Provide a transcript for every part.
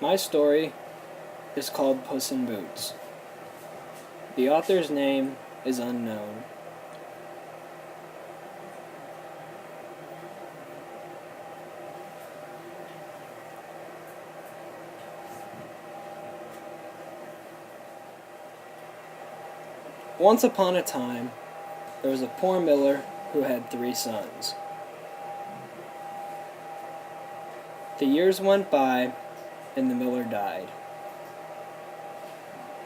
My story is called Puss in Boots. The author's name is unknown. Once upon a time, there was a poor miller who had 3 sons. The years went by, and the miller died,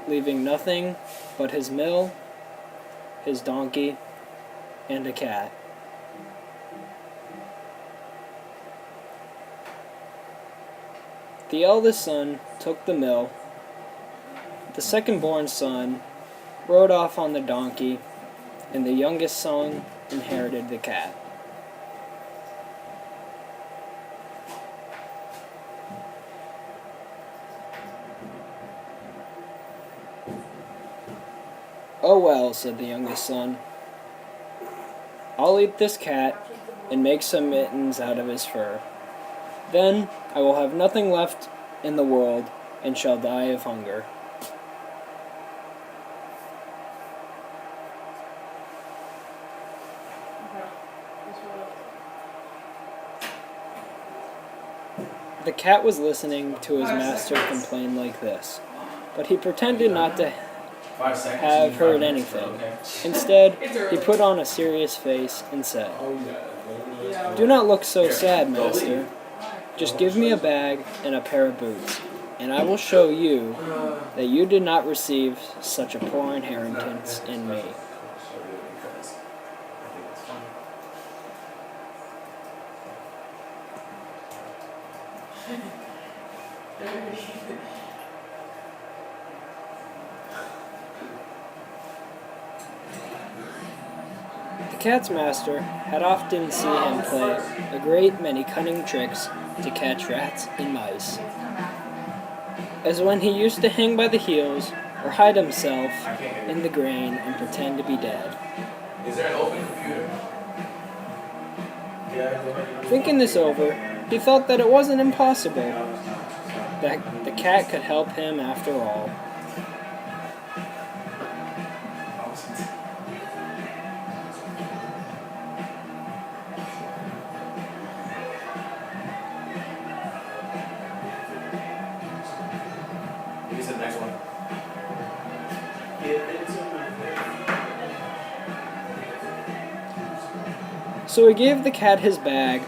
leaving nothing but his mill, his donkey, and a cat. The eldest son took the mill. The second-born son rode off on the donkey, and the youngest son inherited the cat. "Oh well," said the youngest son, "I'll eat this cat and make some mittens out of his fur. Then I will have nothing left in the world and shall die of hunger." The cat was listening to his master complain like this, but he pretended not to have heard anything. Instead, he put on a serious face and said, "Do not look so sad, master. Just give me a bag and a pair of boots, and I will show you that you did not receive such a poor inheritance in me." The cat's master had often seen him play a great many cunning tricks to catch rats and mice, as when he used to hang by the heels or hide himself in the grain and pretend to be dead. Is there an open computer? Thinking this over, he thought that it wasn't impossible, that the cat could help him after all. Maybe the next one. So he gave the cat his bag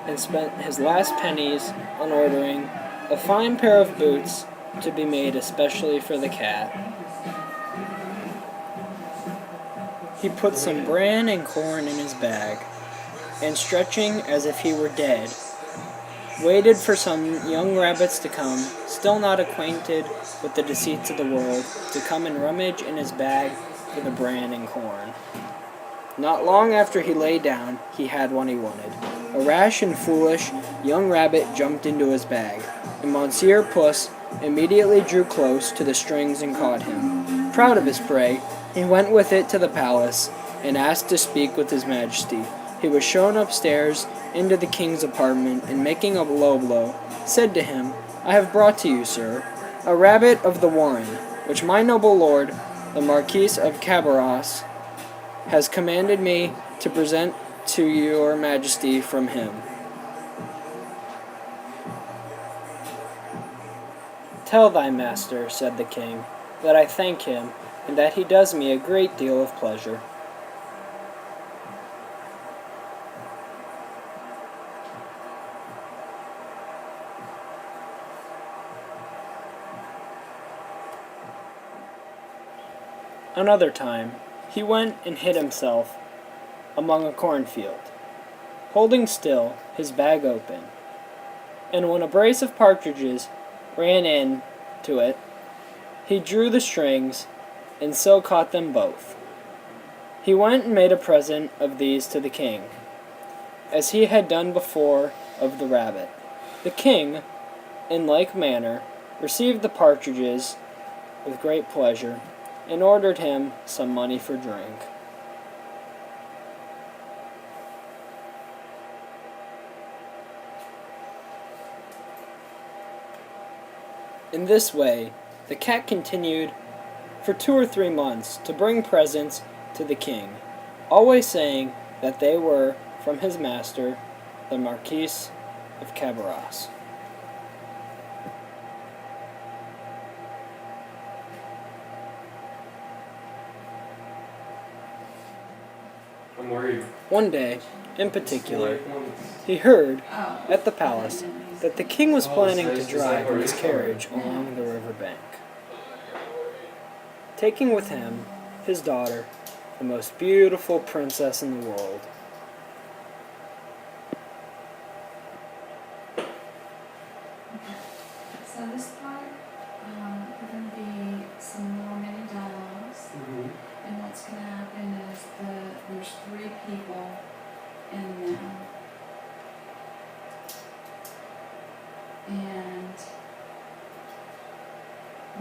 and spent his last pennies on ordering a fine pair of boots to be made especially for the cat. He put some bran and corn in his bag, and stretching as if he were dead, waited for some young rabbits to come, still not acquainted with the deceits of the world, to come and rummage in his bag for the bran and corn. Not long after he lay down, he had what he wanted. A rash and foolish young rabbit jumped into his bag, and Monsieur Puss immediately drew close to the strings and caught him. Proud of his prey, he went with it to the palace and asked to speak with his majesty. He was shown upstairs into the king's apartment, and making a low blow, said to him, "I have brought to you, sir, a rabbit of the warren, which my noble lord, the Marquis of Cabarrus, has commanded me to present to your majesty from him." "Tell thy master," said the king, "that I thank him, and that he does me a great deal of pleasure." Another time, he went and hid himself among a cornfield, holding still his bag open, and when a brace of partridges ran in to it, he drew the strings, and so caught them both. He went and made a present of these to the king, as he had done before of the rabbit. The king, in like manner, received the partridges with great pleasure, and ordered him some money for drink. In this way, the cat continued for 2 or 3 months to bring presents to the king, always saying that they were from his master, the Marquis of Cabarrus. I'm worried. One day, in particular, he heard at the palace that the king was planning to drive in his carriage along the river bank, taking with him his daughter, the most beautiful princess in the world. So this part, we're going to be some more mini dialogues, and what's going to happen is there's 3 people in them, and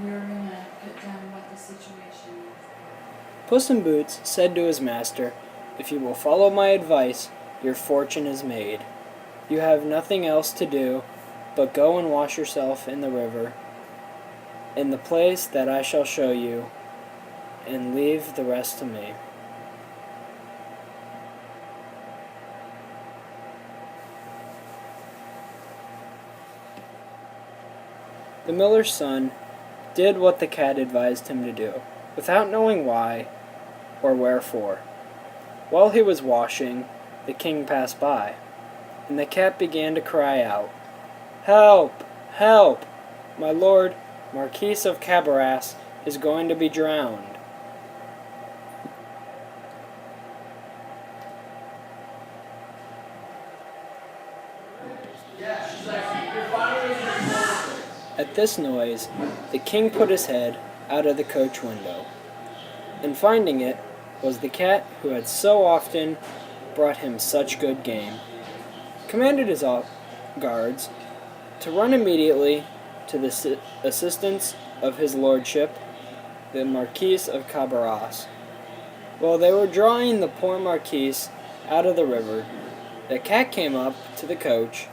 we're going to put down what the situation is. Puss in Boots said to his master, "If you will follow my advice, your fortune is made. You have nothing else to do but go and wash yourself in the river, in the place that I shall show you, and leave the rest to me." The miller's son did what the cat advised him to do, without knowing why or wherefore. While he was washing, the king passed by, and the cat began to cry out, "Help! Help! My lord, Marquis of Cabarrus, is going to be drowned." At this noise, the king put his head out of the coach window, and finding it was the cat who had so often brought him such good game, commanded his guards to run immediately to the assistance of his lordship, the Marquis of Cabarrus. While they were drawing the poor Marquis out of the river, the cat came up to the coach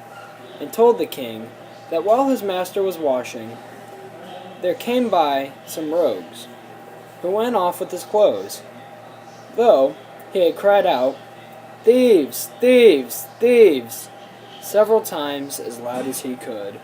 and told the king that while his master was washing, there came by some rogues, who went off with his clothes, though he had cried out, "Thieves! Thieves! Thieves!" several times as loud as he could.